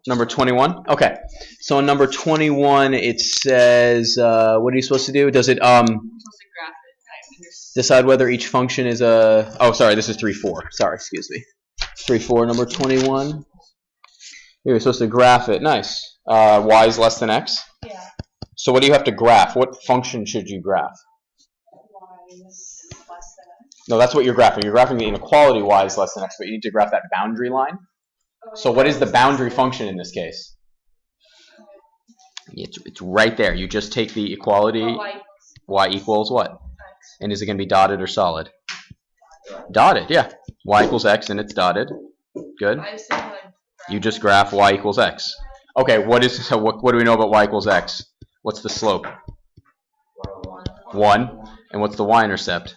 Number 21? Okay. So in number 21, it says, what are you supposed to do? Does it decide whether each function is a... Oh, sorry, this is 3-4. Sorry, excuse me. 3-4, number 21. You're supposed to graph it. Nice. Y is less than x? Yeah. So what do you have to graph? What function should you graph? Y is less than x. No, that's what you're graphing. You're graphing the inequality y is less than x, but you need to graph that boundary line. So what is the boundary function in this case? It's right there. You just take the equality, y equals what? X. And is it going to be dotted or solid? Dotted, yeah. Y equals x and it's dotted. Good. You just graph y equals x. Okay, what do we know about y equals x? What's the slope? 1. And what's the y-intercept?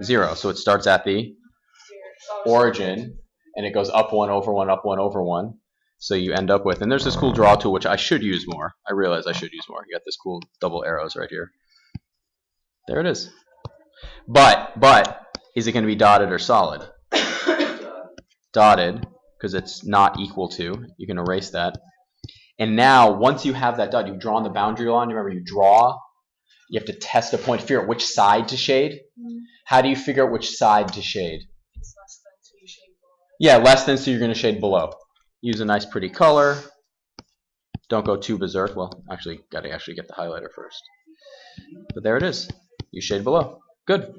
0. So it starts at the origin, and it goes up 1 over 1, up 1 over 1. So you end up with, and there's this cool draw tool, which I should use more. I realize I should use more. You got this cool double arrows right here. There it is. But is it going to be dotted or solid? Dotted, because it's not equal to. You can erase that. And now, once you have that dot, you've drawn the boundary line. Remember, you draw. You have to test a point, figure out which side to shade. How do you figure out which side to shade? It's less than, so you shade below. Yeah, less than, so you're going to shade below. Use a nice pretty color. Don't go too berserk. Well, actually, got to actually get the highlighter first. But there it is. You shade below. Good.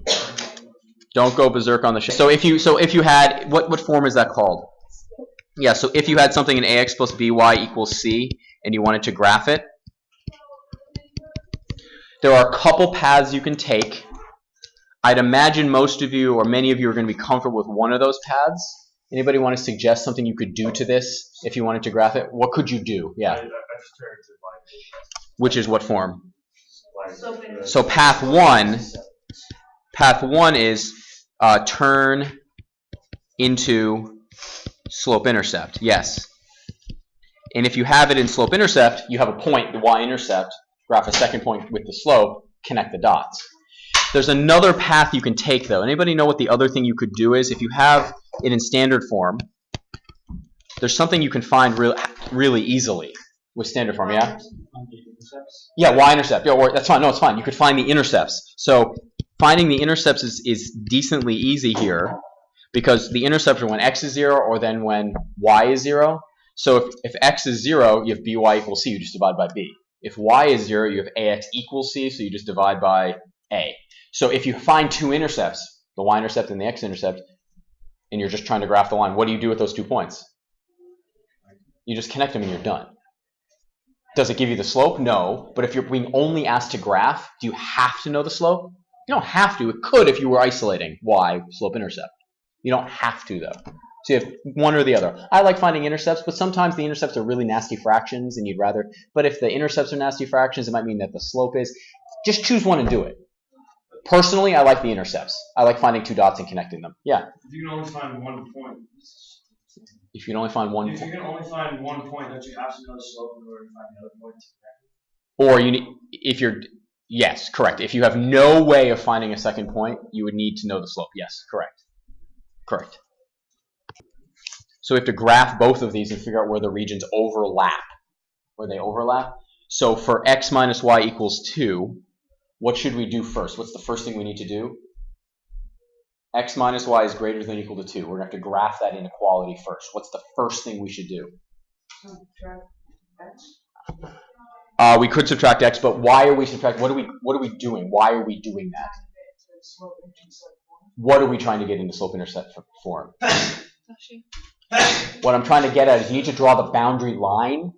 Don't go berserk on the shade. So if you had, what form is that called? Yeah, so if you had something in ax plus by equals c, and you wanted to graph it, there are a couple paths you can take. I'd imagine most of you, or many of you, are going to be comfortable with one of those paths. Anybody want to suggest something you could do to this if you wanted to graph it? What could you do? Yeah. Which is what form? So path one is turn into slope-intercept. Yes. And if you have it in slope-intercept, you have a point, the y-intercept, graph a second point with the slope, connect the dots. There's another path you can take, though. Anybody know what the other thing you could do is? If you have it in standard form, there's something you can find really easily with standard form, yeah? Yeah, y-intercept. Yeah, or that's fine. No, it's fine. You could find the intercepts. So finding the intercepts is decently easy here because the intercepts are when x is 0 or then when y is 0. So if x is 0, you have by equals c. You just divide by b. If y is 0, you have ax equals c. So you just divide by a. So if you find two intercepts, the y-intercept and the x-intercept, and you're just trying to graph the line, what do you do with those 2 points? You just connect them and you're done. Does it give you the slope? No. But if you're being only asked to graph, do you have to know the slope? You don't have to. It could if you were isolating y, slope, intercept. You don't have to, though. So you have one or the other. I like finding intercepts, but sometimes the intercepts are really nasty fractions, and you'd rather. But if the intercepts are nasty fractions, it might mean that the slope is. Just choose one and do it. Personally, I like the intercepts. I like finding two dots and connecting them. Yeah. If you can only find 1 point. If you can only find one. If you can only find 1 point, don't you have to know the slope in order to find the other point? Or you need, if you're, yes, correct. If you have no way of finding a second point, you would need to know the slope. Yes, correct. Correct. So we have to graph both of these and figure out where the regions overlap. Where they overlap. So for x minus y equals 2, what should we do first? What's the first thing we need to do? X minus y is greater than or equal to 2. We're going to have to graph that inequality first. What's the first thing we should do? Subtract We x. could subtract x, but why are we subtracting? What are we doing? Why are we doing that? What are we trying to get into slope-intercept form? What I'm trying to get at is you need to draw the boundary line.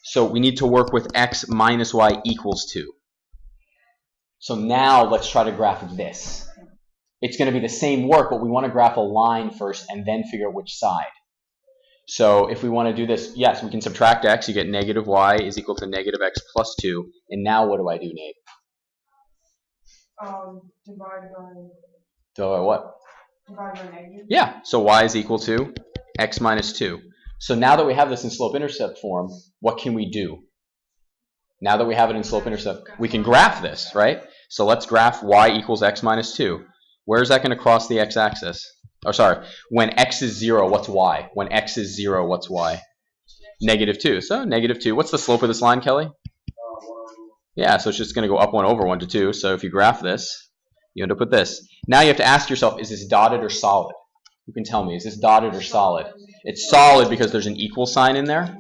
So we need to work with x minus y equals 2. So now let's try to graph this. It's going to be the same work, but we want to graph a line first and then figure out which side. So if we want to do this, yes, we can subtract x. You get negative y is equal to negative x plus 2. And now what do I do, Nate? Divide by... Divide by what? Divide by negative. Yeah, so y is equal to x minus 2. So now that we have this in slope-intercept form, what can we do? Now that we have it in slope-intercept, we can graph this, right? So let's graph y equals x minus 2. Where is that going to cross the x-axis? Oh, sorry. When x is 0, what's y? When x is 0, what's y? -2. So -2. What's the slope of this line, Kelly? Yeah, so it's just going to go up 1 over 1 to 2. So if you graph this, you end up with this. Now you have to ask yourself, is this dotted or solid? You can tell me, is this dotted or solid? It's solid because there's an equal sign in there.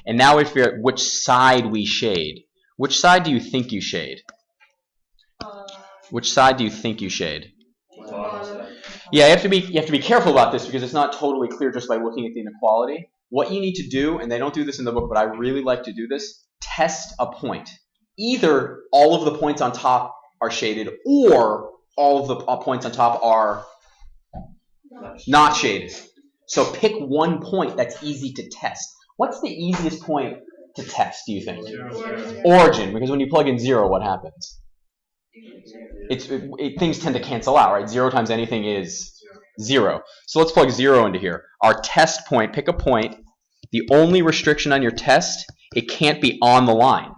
And now we figure out which side we shade. Which side do you think you shade? Which side do you think you shade? Yeah, you have to be careful about this because it's not totally clear just by looking at the inequality. What you need to do, and they don't do this in the book, but I really like to do this, test a point. Either all of the points on top are shaded or all of the points on top are not shaded. So pick one point that's easy to test. What's the easiest point to test, do you think? Origin, because when you plug in 0, what happens? Things tend to cancel out, right? 0 times anything is 0. So let's plug 0 into here. Our test point, pick a point. The only restriction on your test, it can't be on the line.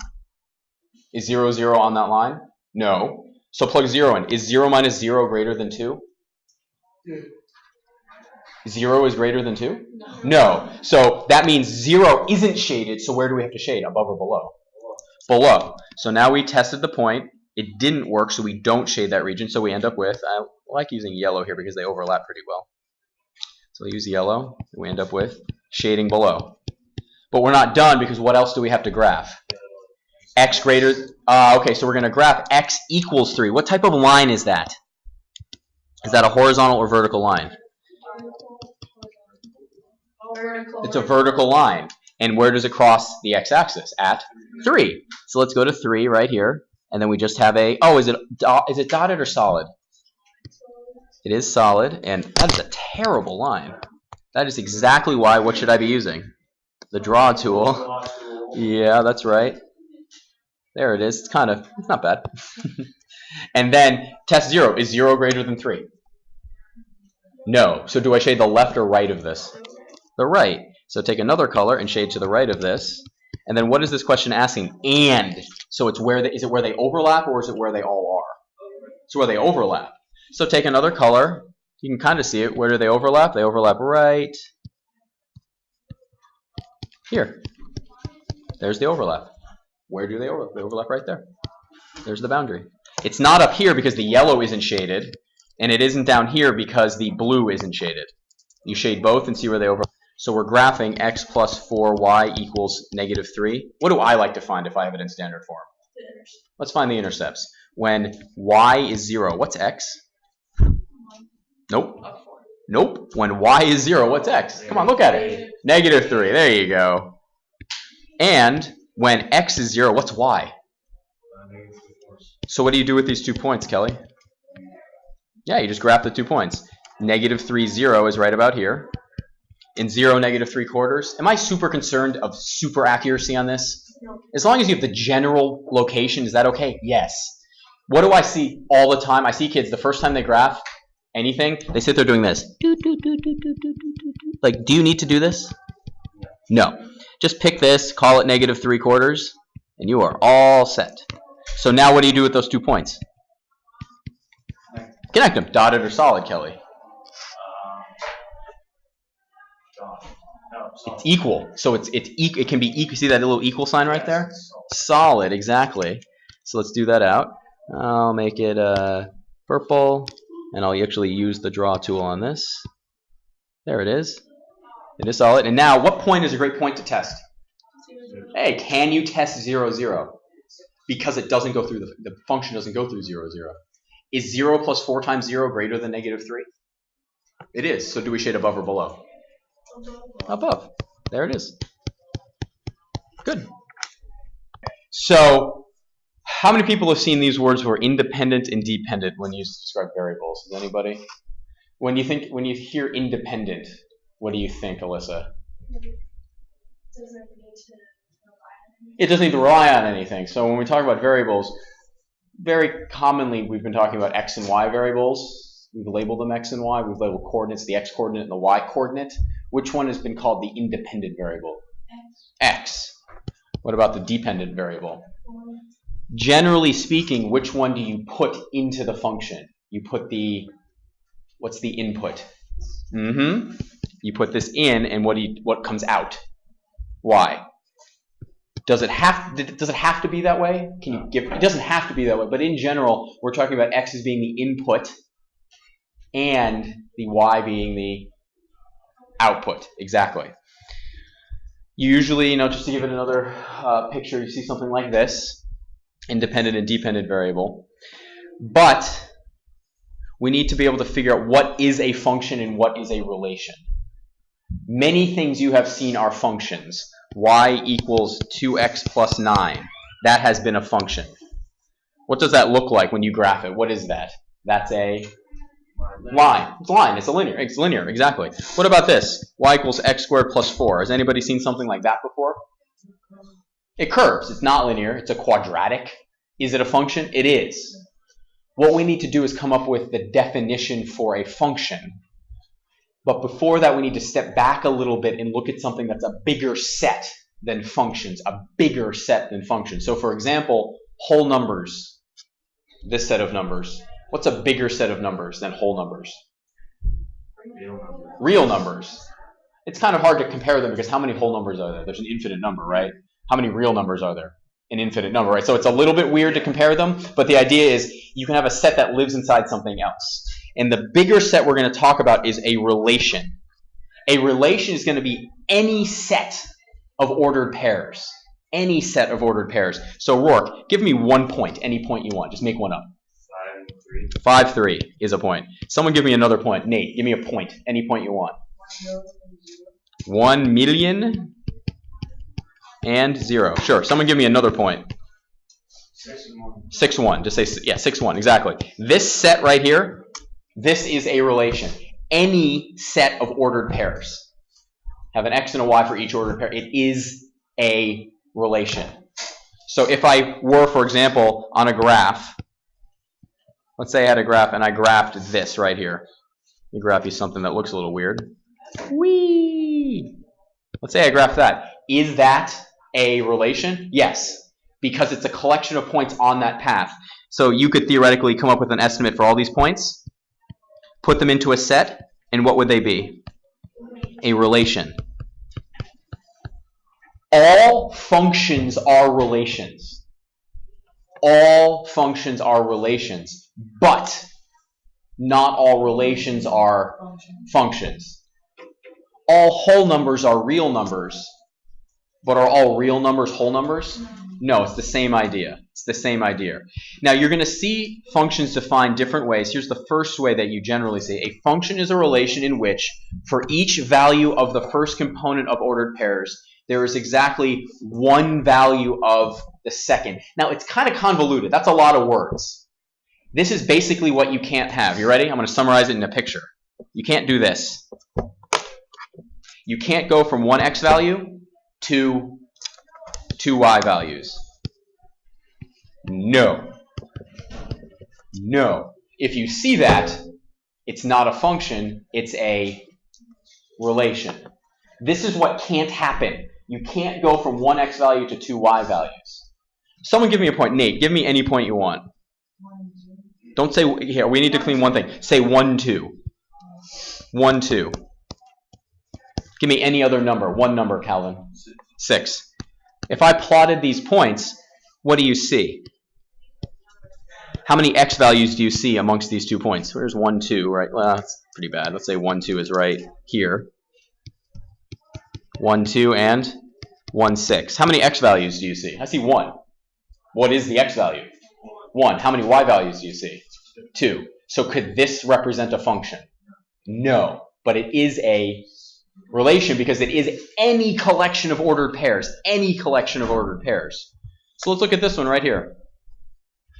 Is 0, 0 on that line? No. So plug 0 in. Is 0 minus 0 greater than 2? 0 is greater than 2? No. So that means 0 isn't shaded, so where do we have to shade? Above or below? Below. So now we tested the point. It didn't work, so we don't shade that region. So we end up with, I like using yellow here because they overlap pretty well. So I use yellow, and we end up with shading below. But we're not done because what else do we have to graph? X greater, okay, so we're going to graph x equals 3. What type of line is that? Is that a horizontal or vertical line? It's a vertical line. And where does it cross the x-axis? At 3. So let's go to 3 right here. And then we just have a, oh, is it dotted or solid? It is solid. And that is a terrible line. That is exactly why, what should I be using? The draw tool. Yeah, that's right. There it is. It's not bad. And then test 0. Is 0 greater than 3? No. So do I shade the left or right of this? The right. So take another color and shade to the right of this. And then what is this question asking? And. So it's is it where they overlap or is it where they all are? It's where they overlap. So take another color. You can kind of see it. Where do they overlap? They overlap right here. There's the overlap. Where do they overlap? They overlap right there. There's the boundary. It's not up here because the yellow isn't shaded, and it isn't down here because the blue isn't shaded. You shade both and see where they overlap. So we're graphing x plus 4y equals -3. What do I like to find if I have it in standard form? Let's find the intercepts. When y is 0, what's x? Nope. Nope. When y is 0, what's x? Come on, look at it. -3. There you go. And when x is 0, what's y? So what do you do with these 2 points, Kelly? Yeah, you just graph the 2 points. -3, 0 is right about here. In 0, -3/4. Am I super concerned of super accuracy on this? No. As long as you have the general location, is that okay? Yes. What do I see all the time? I see kids, the first time they graph anything, they sit there doing this. Like, do you need to do this? No. Just pick this, call it -3/4, and you are all set. So now what do you do with those 2 points? Connect them. Dotted or solid, Kelly? It's equal. So it can be equal. See that little equal sign right there? Solid, exactly. So let's do that out. I'll make it purple, and I'll actually use the draw tool on this. There it is. It is solid. And now, what point is a great point to test? Hey, can you test 0, 0? Because it doesn't go through the function doesn't go through 0, 0. Is 0 plus 4 times 0 greater than -3? It is. So do we shade above or below? Above. There it is. Good. So, how many people have seen these words were independent and dependent when used to describe variables? Does anybody? When you hear independent, what do you think, Alyssa? It doesn't need to rely on anything. So when we talk about variables, very commonly we've been talking about x and y variables. We've labeled them x and y. We've labeled coordinates, the x-coordinate and the y-coordinate. Which one has been called the independent variable? X. What about the dependent variable? Generally speaking, which one do you put into the function? You put what's the input? You put this in, and what comes out? y. Does it have to be that way? Can you give? It doesn't have to be that way, but in general, we're talking about x as being the input and the y being the output. Exactly. Usually, just to give it another picture, you see something like this: independent and dependent variable. But we need to be able to figure out what is a function and what is a relation. Many things you have seen are functions. Y equals 2x plus 9. That has been a function. What does that look like when you graph it? What is that? That's a line. It's a line. It's a linear. It's linear. Exactly. What about this? Y equals x squared plus 4. Has anybody seen something like that before? It curves. It's not linear. It's a quadratic. Is it a function? It is. What we need to do is come up with the definition for a function. But before that, we need to step back a little bit and look at something that's a bigger set than functions, a bigger set than functions. So for example, whole numbers, this set of numbers. What's a bigger set of numbers than whole numbers? Real numbers. Real numbers. It's kind of hard to compare them because how many whole numbers are there? There's an infinite number, right? How many real numbers are there? An infinite number, right? So it's a little bit weird to compare them, but the idea is you can have a set that lives inside something else. And the bigger set we're going to talk about is a relation. A relation is going to be any set of ordered pairs. Any set of ordered pairs. So Rourke, give me 1 point, any point you want. Just make one up. 5, 3. 5, 3 is a point. Someone give me another point. Nate, give me a point, any point you want. 1 million and 0. Sure. Someone give me another point. 6 and 1. 6, 1. Just say, yeah, 6, 1. Exactly. This set right here, this is a relation. Any set of ordered pairs. Have an x and a y for each ordered pair. It is a relation. So if I were, for example, on a graph, let's say I had a graph and I graphed this right here. Let me graph you something that looks a little weird. Whee! Let's say I graphed that. Is that a relation? Yes, because it's a collection of points on that path. So you could theoretically come up with an estimate for all these points, put them into a set, and what would they be? A relation. All functions are relations. All functions are relations, but not all relations are functions. All whole numbers are real numbers, but are all real numbers whole numbers? No, it's the same idea. It's the same idea. Now, you're going to see functions defined different ways. Here's the first way that you generally see. A function is a relation in which, for each value of the first component of ordered pairs, there is exactly one value of the second. Now, it's kind of convoluted. That's a lot of words. This is basically what you can't have. You ready? I'm going to summarize it in a picture. You can't do this. You can't go from one x value to two y values. No. No. If you see that, it's not a function, it's a relation. This is what can't happen. You can't go from one x value to two y values. Someone give me a point. Nate, give me any point you want. Don't say, here, we need to clean one thing. Say 1, 2. 1, 2. Give me any other number. One number, Calvin. 6. If I plotted these points, what do you see? How many x values do you see amongst these 2 points? Where's 1, 2, right? Well, that's pretty bad. Let's say 1, 2 is right here. 1, 2, and 1, 6. How many x values do you see? I see 1. What is the x value? 1. How many y values do you see? 2. So could this represent a function? No, but it is a relation because it is any collection of ordered pairs. Any collection of ordered pairs. So let's look at this one right here.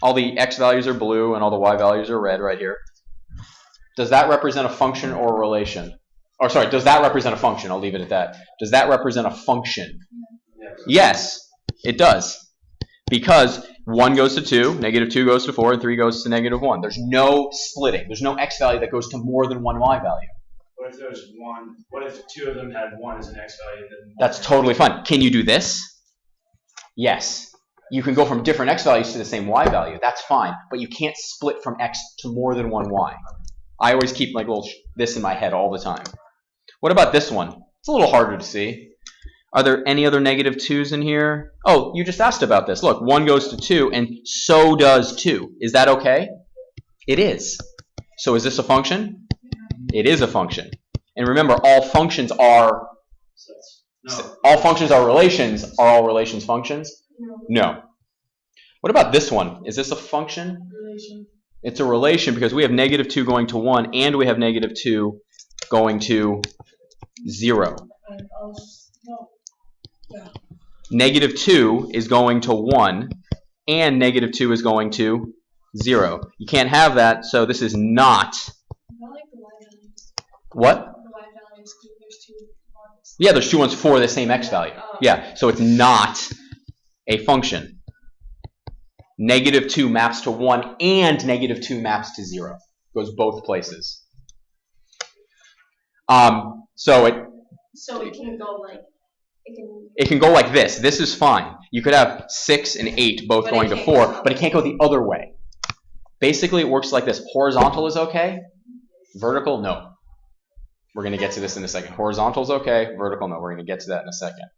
All the x values are blue and all the y values are red right here. Does that represent a function or a relation? Or sorry, does that represent a function? I'll leave it at that. Does that represent a function? Yes, it does. Because 1 goes to 2, -2 goes to 4, and 3 goes to -1. There's no splitting. There's no x value that goes to more than one y value. What if there's one? What if 2 of them had 1 as an x value? Then That's totally fine. Can you do this? Yes. You can go from different x values to the same y value. That's fine. But you can't split from x to more than one y. I always keep like little this in my head all the time. What about this one? It's a little harder to see. Are there any other negative 2's in here? Oh, you just asked about this. Look, 1 goes to 2, and so does 2. Is that okay? It is. So is this a function? It is a function. And remember, all functions are... No. All functions are relations. Are all relations functions? No. What about this one? Is this a function? Relation. It's a relation because we have negative 2 going to 1, and we have negative 2 going to 0. And no. Yeah. Negative 2 is going to 1, and negative 2 is going to 0. You can't have that, so this is not... I like the y values. What? The y values, because there's 2 ones. Yeah, there's 2 ones for the same x value. Yeah, so it's not a function. Negative 2 maps to 1, and negative 2 maps to 0. Goes both places. So it can go like it can go like this. This is fine. You could have 6 and 8 both But going it to can't 4, go but it can't go the other way. Basically, it works like this. Horizontal is okay. Vertical, no. We're going to get to this in a second. Horizontal is okay. Vertical, no. We're going to get to that in a second.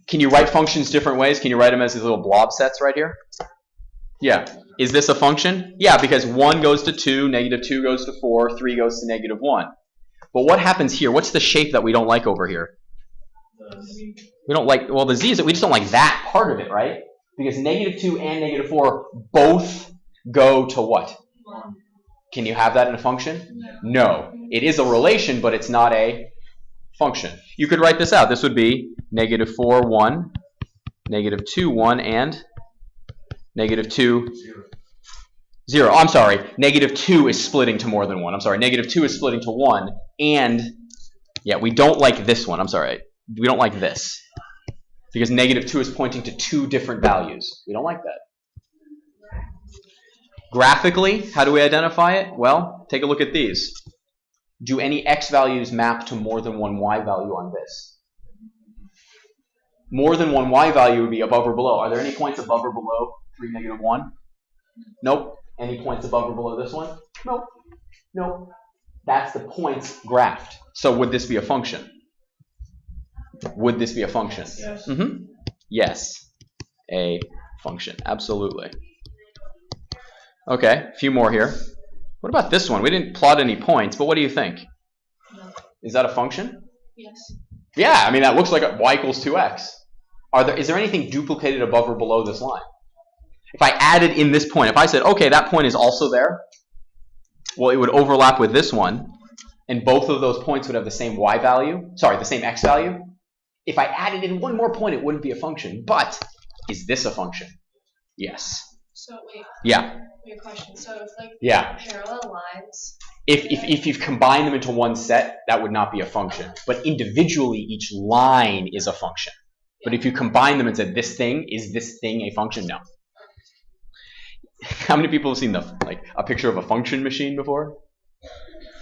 Can you write functions different ways? Can you write them as these little blob sets right here? Yeah. Is this a function? Yeah, because 1 goes to 2, negative 2 goes to 4, 3 goes to negative 1. But what happens here? What's the shape that we don't like over here? We don't like, well, the z is, we just don't like that part of it, right? Because negative 2 and negative 4 both go to what? 1. Can you have that in a function? No. It is a relation, but it's not a function. You could write this out. This would be negative 4, 1, negative 2, 1, and negative 2, 0. I'm sorry. Negative 2 is splitting to more than 1. I'm sorry. Negative 2 is splitting to 1, and, yeah, we don't like this one. I'm sorry. We don't like this. Because negative 2 is pointing to 2 different values. We don't like that. Graphically, how do we identify it? Well, take a look at these. Do any x values map to more than one y value on this? More than one y value would be above or below. Are there any points above or below 3, negative 1? Nope. Any points above or below this one? Nope. Nope. That's the points graphed. So would this be a function? Would this be a function? Yes. Mm-hmm. Yes. A function. Absolutely. Okay, a few more here. What about this one? We didn't plot any points, but what do you think? No. Is that a function? Yes. Yeah, I mean, that looks like y equals 2x. Is there anything duplicated above or below this line? If I added in this point, if I said, okay, that point is also there, well, it would overlap with this one, and both of those points would have the same y value, sorry, the same x value. If I added in one more point, it wouldn't be a function. But is this a function? Yes. So wait. Yeah. Wait, question. So if like Yeah. parallel lines. If you've combined them into one set, that would not be a function. But individually, each line is a function. But if you combine them and said, this thing, is this thing a function? No. How many people have seen a picture of a function machine before?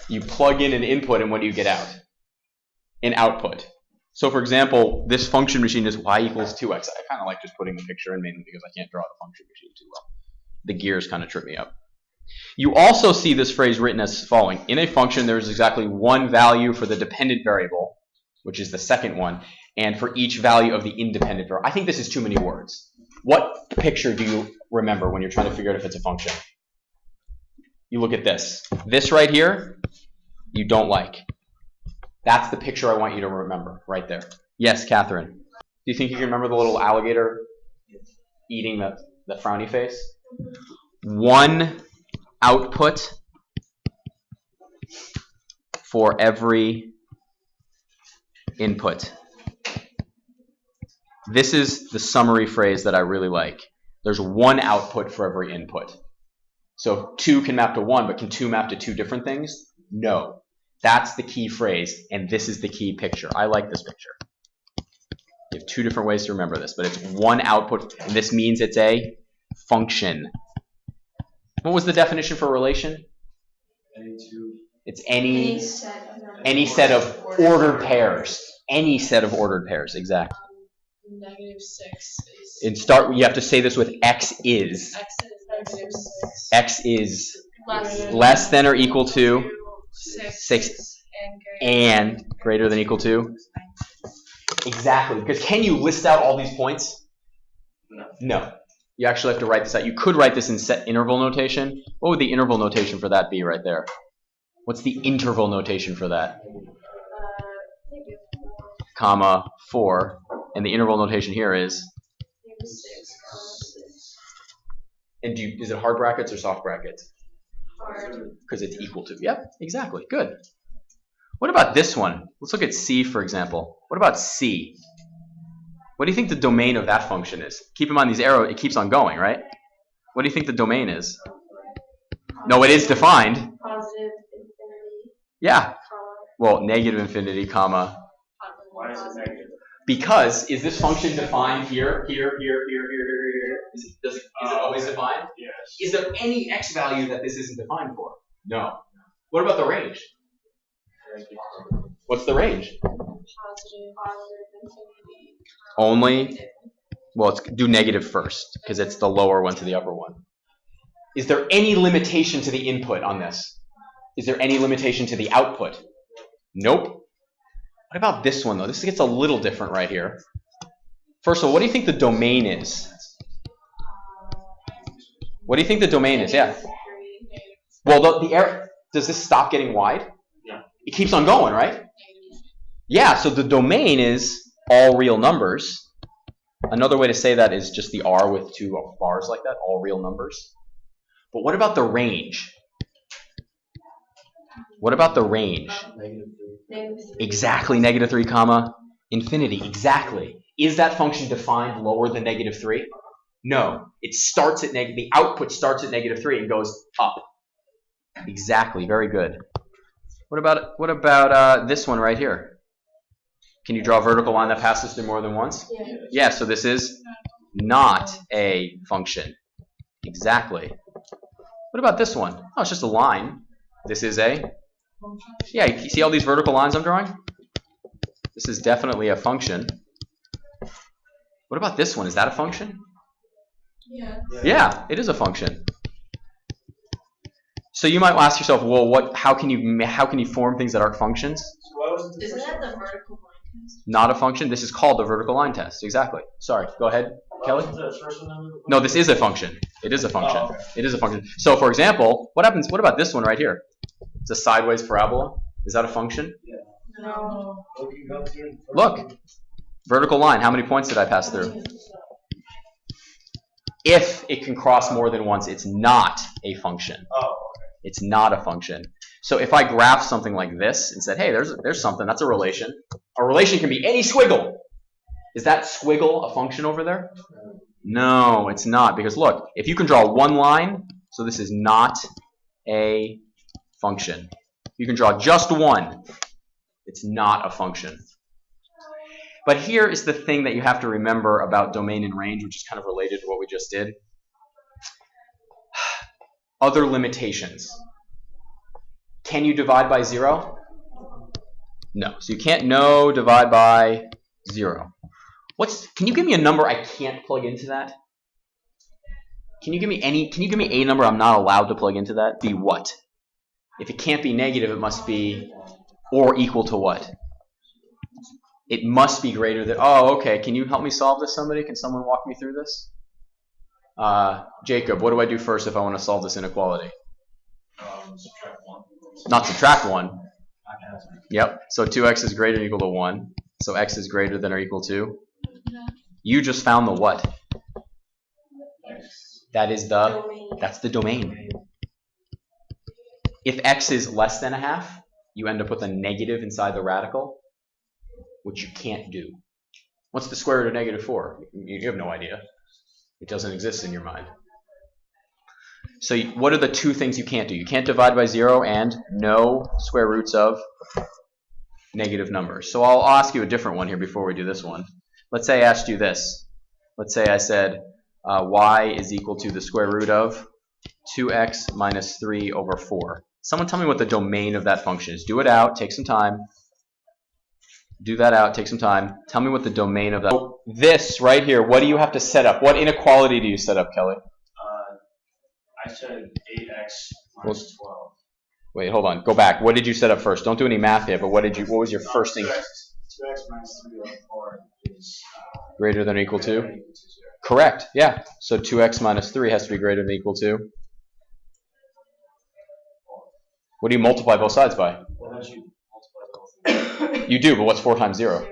You plug in an input, and what do you get out? An output. So for example, this function machine is y equals 2x. I kind of like just putting the picture in mainly because I can't draw the function machine too well. The gears kind of trip me up. You also see this phrase written as following. In a function, there is exactly one value for the dependent variable, which is the second one, and for each value of the independent variable. I think this is too many words. What picture do you remember when you're trying to figure out if it's a function? You look at this. This right here, you don't like. That's the picture I want you to remember right there. Yes, Catherine. Do you think you can remember the little alligator eating the frowny face? One output for every input. This is the summary phrase that I really like. There's one output for every input. So 2 can map to 1, but can 2 map to 2 different things? No. That's the key phrase, and this is the key picture. I like this picture. You have 2 different ways to remember this, but it's one output, and this means it's a function. What was the definition for relation? It's any set of ordered pairs. Any set of ordered pairs, exactly. -6 is. You have to say this with x is. X is -6. X is less than or equal to 6 6 and greater than or equal to Exactly. Because can you list out all these points? No. You actually have to write this out. You could write this in set interval notation. What would the interval notation for that be right there? What's the interval notation for that? Comma 4. And the interval notation here is? And is it hard brackets or soft brackets? Hard. Because it's equal to. Yep, exactly. Good. What about this one? Let's look at C, for example. What about C? What do you think the domain of that function is? Keep in mind these arrows, it keeps on going, right? What do you think the domain is? No, it is defined. Positive infinity. Yeah. Comma. Well, negative infinity, comma. Why is it negative? Because is this function defined here, here, here, here, here, here, here? Is it always defined? Yes. Is there any x value that this isn't defined for? No. What about the range? What's the range? Positive infinity. Only, well, let's do negative first, because it's the lower one to the upper one. Is there any limitation to the input on this? Is there any limitation to the output? Nope. What about this one, though? This gets a little different right here. First of all, what do you think the domain is? What do you think the domain is? Yeah. Well, the arrow, does this stop getting wide? Yeah. It keeps on going, right? Yeah, so the domain is all real numbers. Another way to say that is just the R with two bars like that, all real numbers. But what about the range? What about the range? Exactly, negative 3 comma infinity. Exactly. Is that function defined lower than negative 3? No. It starts at the output starts at negative 3 and goes up. Exactly. Very good. What about this one right here? Can you draw a vertical line that passes through more than once? Yeah. Yeah, so this is not a function. Exactly. What about this one? Oh, it's just a line. This is a... Yeah, you see all these vertical lines I'm drawing? This is definitely a function. What about this one? Is that a function? Yeah. Yeah, it is a function. So you might ask yourself, well, how can you form things that aren't functions? So why wasn't the Isn't first that the one? vertical line test? Not a function. This is called the vertical line test. Exactly. Sorry. Go ahead, Why Kelly. wasn't the first one? No, this is a function. It is a function. Oh, okay. It is a function. So, for example, what about this one right here? It's a sideways parabola. Is that a function? No. Look, vertical line. How many points did I pass through? If it can cross more than once, it's not a function. Oh, okay. It's not a function. So if I graph something like this and said, hey, there's something, that's a relation. A relation can be any squiggle. Is that squiggle a function over there? No, it's not. Because look, if you can draw one line, so this is not a function. You can draw just one. It's not a function. But here is the thing that you have to remember about domain and range, which is kind of related to what we just did. Other limitations. Can you divide by 0? No. So you can't divide by 0. Can you give me a number I can't plug into that? Can you give me a number I'm not allowed to plug into that? Be what? If it can't be negative, it must be or equal to what? It must be greater than, oh, okay, can you help me solve this, somebody? Can someone walk me through this? Jacob, what do I do first if I want to solve this inequality? Subtract 1. Not subtract 1. Yep, so 2x is greater than or equal to 1. So x is greater than or equal to? You just found the what? That's the domain. If x is less than a half, you end up with a negative inside the radical, which you can't do. What's the square root of negative 4? You have no idea. It doesn't exist in your mind. So what are the two things you can't do? You can't divide by 0 and no square roots of negative numbers. So I'll ask you a different one here before we do this one. Let's say I asked you this. Let's say I said y is equal to the square root of 2x minus 3 over 4. Someone tell me what the domain of that function is. Do it out. Take some time. Do that out. Take some time. Tell me what the domain of that. So this right here, what do you have to set up? What inequality do you set up, Kelly? I said 8x minus 12. Wait, hold on. Go back. What did you set up first? Don't do any math yet, but what was your first thing? 2x minus 3 over 4 is Greater than or equal to? equal to 0. Correct, yeah. So 2x minus 3 has to be greater than or equal to? What do you multiply both sides by? Well, don't you multiply both? You do, but what's 4 times 0?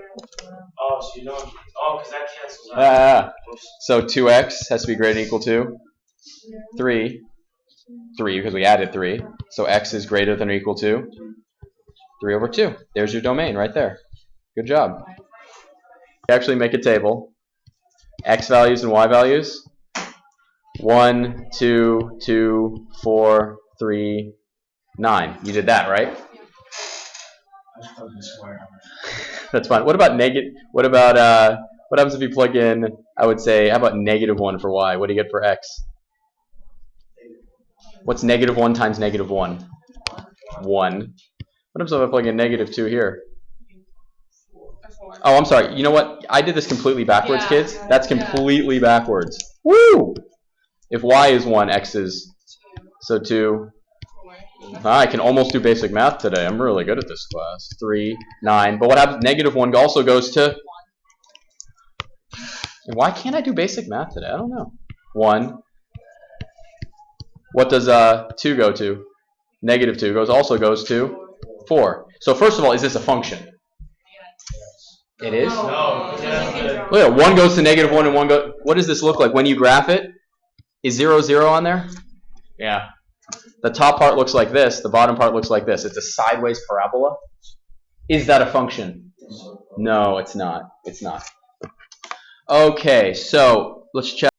Oh, so you don't. Oh, because that cancels out. So 2x has to be greater than or equal to? 3. 3, because we added 3. So x is greater than or equal to? 3 over 2. There's your domain right there. Good job. Actually make a table. X values and y values. 1, 2, 2, 4, 3, 9. You did that, right? I just plugged in a square. That's fine. What about negative? What happens if you plug in? I would say, how about -1 for y? What do you get for x? What's -1 times -1? 1. What happens if I plug in -2 here? Oh, I'm sorry. You know what? I did this completely backwards, kids. That's completely backwards. Woo! If y is 1, x is so 2. I can almost do basic math today. I'm really good at this class. 3, 9. But what happens? -1 also goes to. And why can't I do basic math today? I don't know. 1. What does 2 go to? -2 also goes to 4. So first of all, is this a function? It is? No. Look at 1 goes to -1 and 1 goes. What does this look like when you graph it? Is 0, 0 on there? Yeah. The top part looks like this. The bottom part looks like this. It's a sideways parabola. Is that a function? No, it's not. It's not. Okay, so let's check.